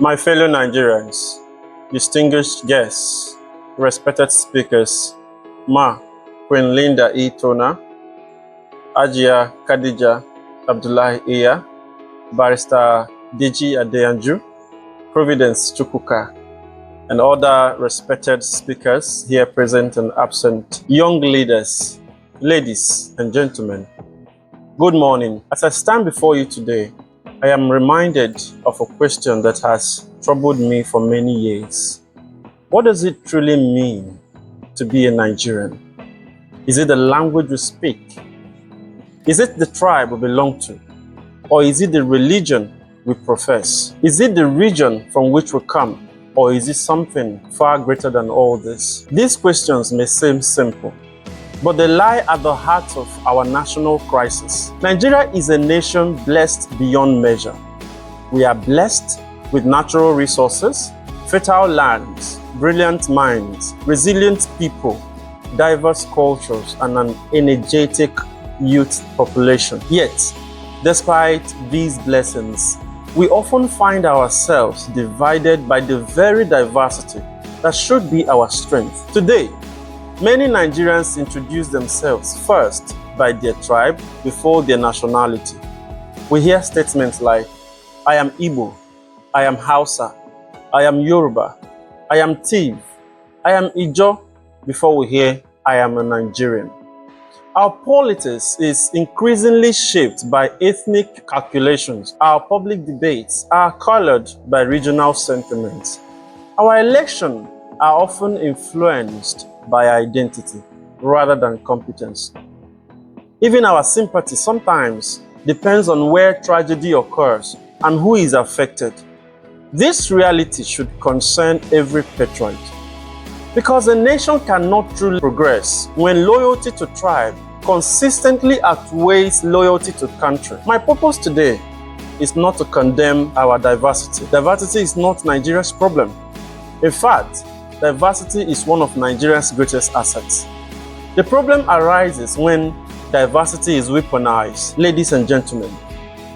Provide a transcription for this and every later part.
My fellow Nigerians, distinguished guests, respected speakers, Ma, Queen Linda E. Tona, Ajia Khadija Abdullahi Iya, Barrister Deji Adeyanju, Providence Chukwuka, and other respected speakers here present and absent, young leaders, ladies and gentlemen, good morning. As I stand before you today, I am reminded of a question that has troubled me for many years. What does it truly mean to be a Nigerian? Is it the language we speak? Is it the tribe we belong to? Or is it the religion we profess? Is it the region from which we come? Or is it something far greater than all this? These questions may seem simple, but they lie at the heart of our national crisis. Nigeria is a nation blessed beyond measure. We are blessed with natural resources, fertile lands, brilliant minds, resilient people, diverse cultures, and an energetic youth population. Yet, despite these blessings, we often find ourselves divided by the very diversity that should be our strength. Today, many Nigerians introduce themselves first by their tribe before their nationality. We hear statements like, I am Igbo, I am Hausa, I am Yoruba, I am Tiv, I am Ijo, before we hear, I am a Nigerian. Our politics is increasingly shaped by ethnic calculations. Our public debates are colored by regional sentiments. Our elections are often influenced by identity rather than competence. Even our sympathy sometimes depends on where tragedy occurs and who is affected. This reality should concern every patriot, because a nation cannot truly progress when loyalty to tribe consistently outweighs loyalty to country. My purpose today is not to condemn our diversity. Diversity is not Nigeria's problem. In fact, diversity is one of Nigeria's greatest assets. The problem arises when diversity is weaponized. Ladies and gentlemen,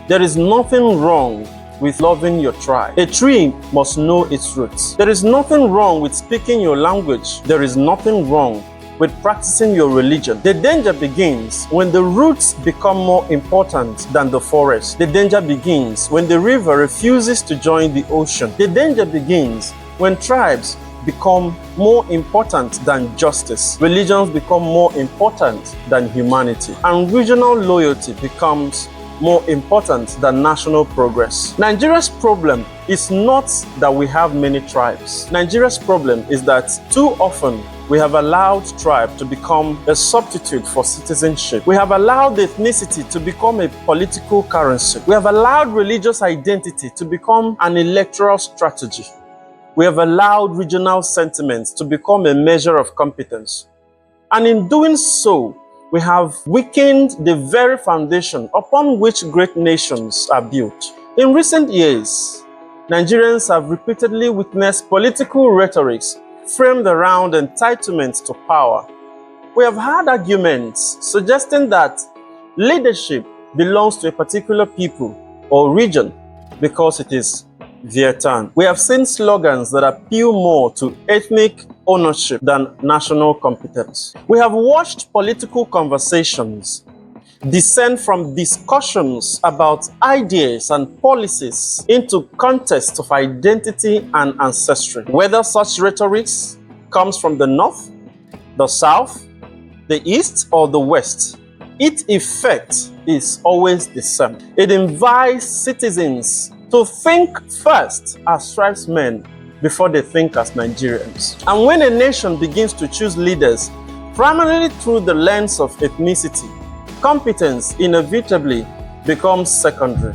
there is nothing wrong with loving your tribe. A tree must know its roots. There is nothing wrong with speaking your language. There is nothing wrong with practicing your religion. The danger begins when the roots become more important than the forest. The danger begins when the river refuses to join the ocean. The danger begins when tribes become more important than justice. Religions become more important than humanity. And regional loyalty becomes more important than national progress. Nigeria's problem is not that we have many tribes. Nigeria's problem is that too often we have allowed tribe to become a substitute for citizenship. We have allowed ethnicity to become a political currency. We have allowed religious identity to become an electoral strategy. We have allowed regional sentiments to become a measure of competence. And in doing so, we have weakened the very foundation upon which great nations are built. In recent years, Nigerians have repeatedly witnessed political rhetorics framed around entitlement to power. We have had arguments suggesting that leadership belongs to a particular people or region because it is their turn. We have seen slogans that appeal more to ethnic ownership than national competence. We have watched political conversations descend from discussions about ideas and policies into contests of identity and ancestry. Whether such rhetoric comes from the north, the south, the east, or the west, its effect is always the same. It invites citizens to think first as tribesmen before they think as Nigerians. And when a nation begins to choose leaders primarily through the lens of ethnicity, competence inevitably becomes secondary.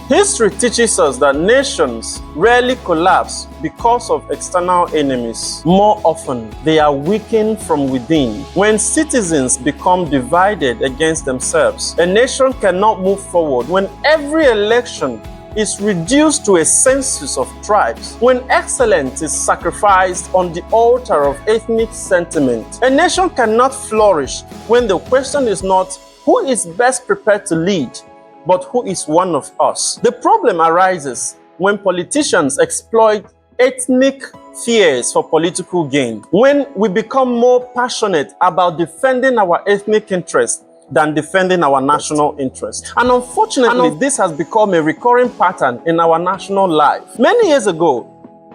History teaches us that nations rarely collapse because of external enemies. More often, they are weakened from within. When citizens become divided against themselves, a nation cannot move forward. When every election is reduced to a census of tribes, when excellence is sacrificed on the altar of ethnic sentiment, a nation cannot flourish when the question is not who is best prepared to lead, but who is one of us. The problem arises when politicians exploit ethnic fears for political gain, when we become more passionate about defending our ethnic interests than defending our national interest. And unfortunately, this has become a recurring pattern in our national life. Many years ago,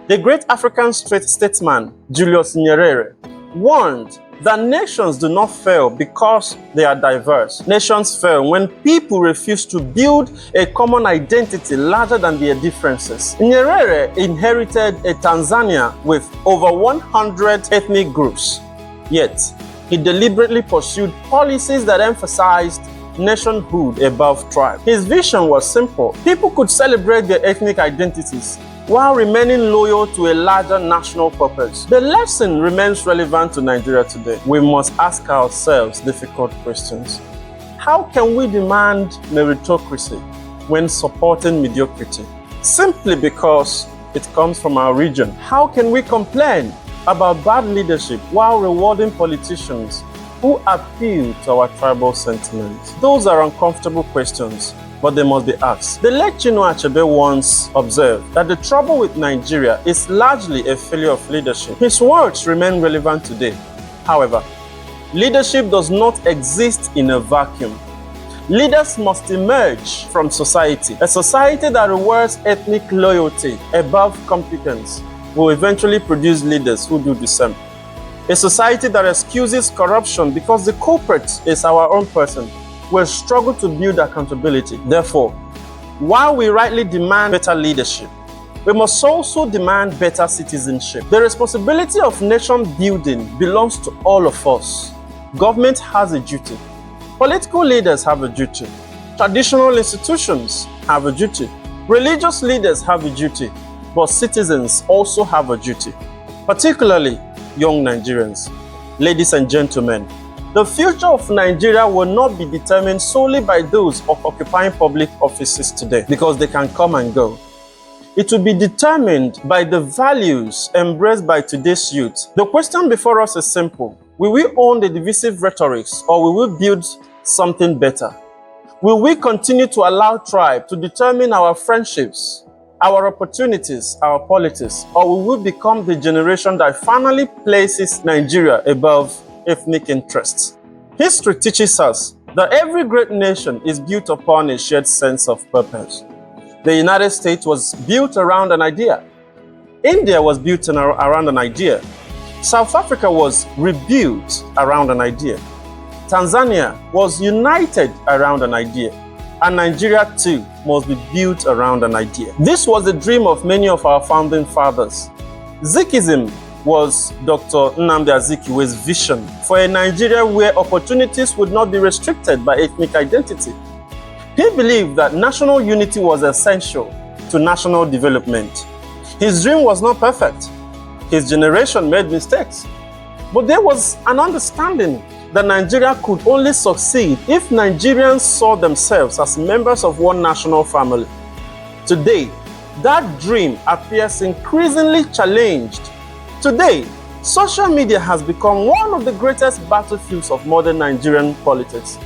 the great African statesman Julius Nyerere warned that nations do not fail because they are diverse. Nations fail when people refuse to build a common identity larger than their differences. Nyerere inherited a Tanzania with over 100 ethnic groups, yet he deliberately pursued policies that emphasized nationhood above tribe. His vision was simple. People could celebrate their ethnic identities while remaining loyal to a larger national purpose. The lesson remains relevant to Nigeria today. We must ask ourselves difficult questions. How can we demand meritocracy when supporting mediocrity? Simply because it comes from our region. How can we complain about bad leadership while rewarding politicians who appeal to our tribal sentiments? Those are uncomfortable questions, but they must be asked. The late Achebe once observed that the trouble with Nigeria is largely a failure of leadership. His words remain relevant today. However, leadership does not exist in a vacuum. Leaders must emerge from society. A society that rewards ethnic loyalty above competence will eventually produce leaders who do the same. A society that excuses corruption because the culprit is our own person will struggle to build accountability. Therefore, while we rightly demand better leadership, we must also demand better citizenship. The responsibility of nation building belongs to all of us. Government has a duty. Political leaders have a duty. Traditional institutions have a duty. Religious leaders have a duty. But citizens also have a duty, particularly young Nigerians. Ladies and gentlemen, the future of Nigeria will not be determined solely by those occupying public offices today, because they can come and go. It will be determined by the values embraced by today's youth. The question before us is simple. Will we own the divisive rhetorics, or will we build something better? Will we continue to allow tribe to determine our friendships, our opportunities, our politics, or will we become the generation that finally places Nigeria above ethnic interests? History teaches us that every great nation is built upon a shared sense of purpose. The United States was built around an idea. India was built around an idea. South Africa was rebuilt around an idea. Tanzania was united around an idea. And Nigeria too must be built around an idea. This was the dream of many of our founding fathers. Sikhism was Dr. Nnamdi Azikiwe's vision for a Nigeria where opportunities would not be restricted by ethnic identity. He believed that national unity was essential to national development. His dream was not perfect. His generation made mistakes. But there was an understanding that Nigeria could only succeed if Nigerians saw themselves as members of one national family. Today, that dream appears increasingly challenged. Today, social media has become one of the greatest battlefields of modern Nigerian politics.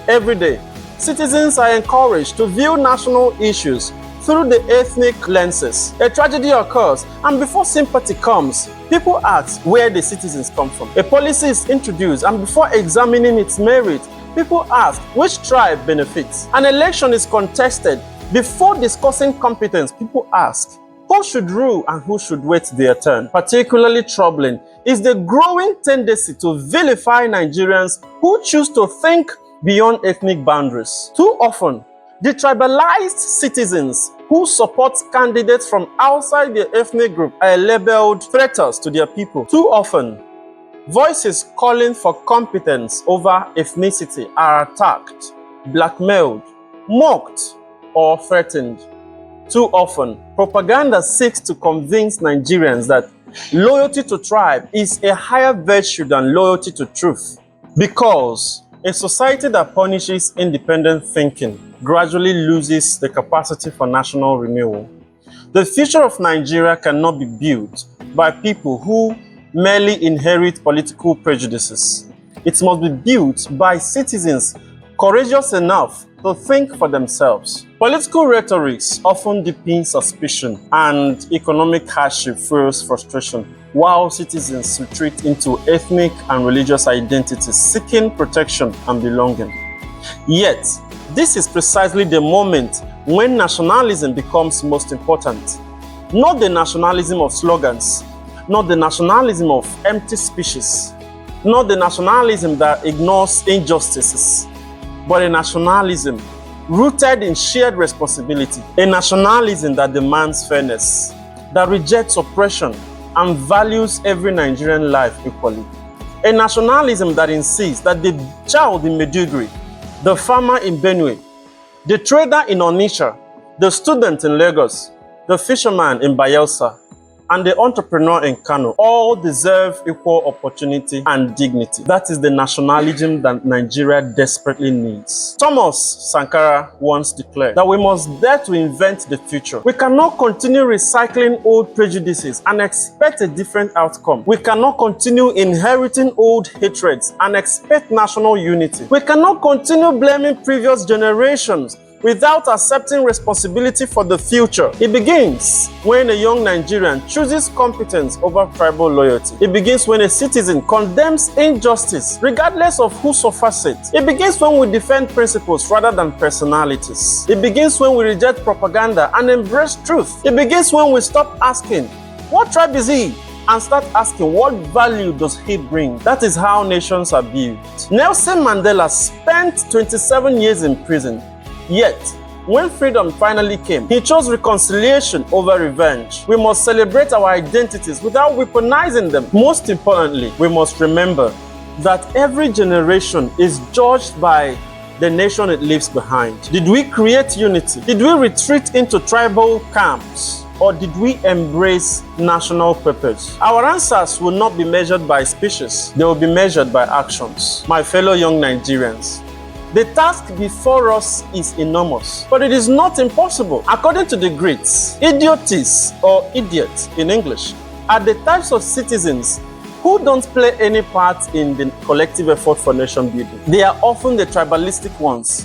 Every day, citizens are encouraged to view national issues through the ethnic lenses. A tragedy occurs, and before sympathy comes, people ask where the citizens come from. A policy is introduced, and before examining its merit, people ask which tribe benefits. An election is contested. Before discussing competence, people ask who should rule and who should wait their turn. Particularly troubling is the growing tendency to vilify Nigerians who choose to think beyond ethnic boundaries. Too often, the tribalized citizens who support candidates from outside their ethnic group are labeled traitors to their people. Too often, voices calling for competence over ethnicity are attacked, blackmailed, mocked, or threatened. Too often, propaganda seeks to convince Nigerians that loyalty to tribe is a higher virtue than loyalty to truth, because a society that punishes independent thinking gradually loses the capacity for national renewal. The future of Nigeria cannot be built by people who merely inherit political prejudices. It must be built by citizens courageous enough to think for themselves. Political rhetorics often deepen suspicion, and economic hardship fuels frustration, while citizens retreat into ethnic and religious identities, seeking protection and belonging. Yet, this is precisely the moment when nationalism becomes most important. Not the nationalism of slogans, not the nationalism of empty speeches, not the nationalism that ignores injustices, but a nationalism rooted in shared responsibility, a nationalism that demands fairness, that rejects oppression and values every Nigerian life equally, a nationalism that insists that the child in Maiduguri, the farmer in Benue, the trader in Onitsha, the student in Lagos, the fisherman in Bayelsa, and the entrepreneur in Kano all deserve equal opportunity and dignity. That is the nationalism that Nigeria desperately needs. Thomas Sankara once declared that we must dare to invent the future. We cannot continue recycling old prejudices and expect a different outcome. We cannot continue inheriting old hatreds and expect national unity. We cannot continue blaming previous generations without accepting responsibility for the future. It begins when a young Nigerian chooses competence over tribal loyalty. It begins when a citizen condemns injustice, regardless of who suffers it. It begins when we defend principles rather than personalities. It begins when we reject propaganda and embrace truth. It begins when we stop asking, "What tribe is he?" and start asking, "What value does he bring?" That is how nations are built. Nelson Mandela spent 27 years in prison. Yet, when freedom finally came, he chose reconciliation over revenge. We must celebrate our identities without weaponizing them. Most importantly, we must remember that every generation is judged by the nation it leaves behind. Did we create unity? Did we retreat into tribal camps? Or did we embrace national purpose? Our answers will not be measured by speeches. They will be measured by actions. My fellow young Nigerians, the task before us is enormous, but it is not impossible. According to the Greeks, idiotes or idiots in English are the types of citizens who don't play any part in the collective effort for nation building. They are often the tribalistic ones.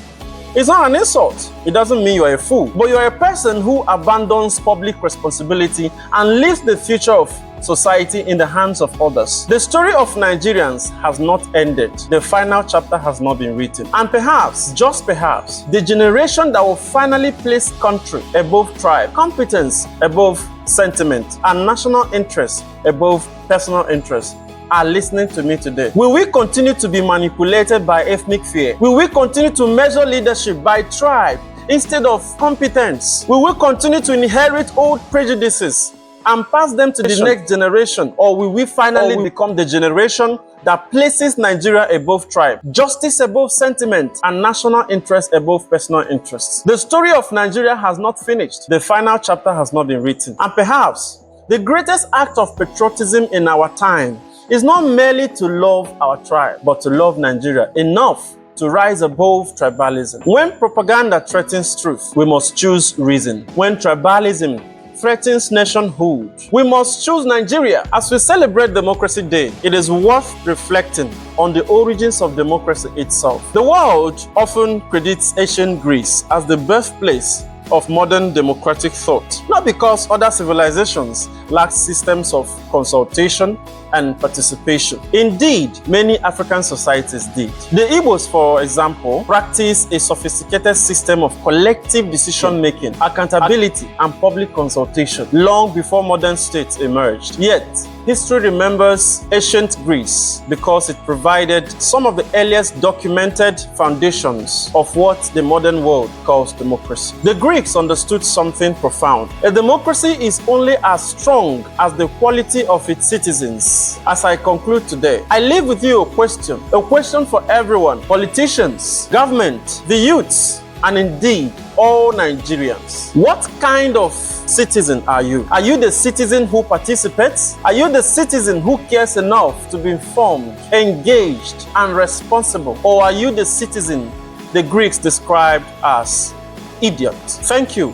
It's not an insult. It doesn't mean you're a fool, but you're a person who abandons public responsibility and leaves the future of society in the hands of others. The story of Nigerians has not ended. The final chapter has not been written. And perhaps, just perhaps, the generation that will finally place country above tribe, competence above sentiment, and national interest above personal interest are listening to me today. Will we continue to be manipulated by ethnic fear? Will we continue to measure leadership by tribe instead of competence? Will we continue to inherit old prejudices and pass them to the next generation? Or will we finally become the generation that places Nigeria above tribe, justice above sentiment, and national interest above personal interests? The story of Nigeria has not finished. The final chapter has not been written. And perhaps the greatest act of patriotism in our time is not merely to love our tribe, but to love Nigeria enough to rise above tribalism. When propaganda threatens truth, we must choose reason. When tribalism threatens nationhood, we must choose Nigeria. As we celebrate Democracy Day, it is worth reflecting on the origins of democracy itself. The world often credits ancient Greece as the birthplace of modern democratic thought, not because other civilizations lacked systems of consultation and participation. Indeed, many African societies did. The Igbos, for example, practice a sophisticated system of collective decision-making, accountability, and public consultation long before modern states emerged. Yet, history remembers ancient Greece because it provided some of the earliest documented foundations of what the modern world calls democracy. The Greeks understood something profound. A democracy is only as strong as the quality of its citizens. As I conclude today, I leave with you a question for everyone: politicians, government, the youths, and indeed all Nigerians. What kind of citizen are you? Are you the citizen who participates? Are you the citizen who cares enough to be informed, engaged, and responsible? Or are you the citizen the Greeks described as idiot? Thank you,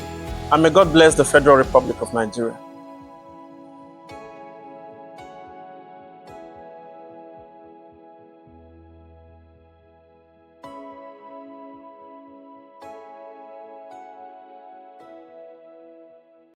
and may God bless the Federal Republic of Nigeria.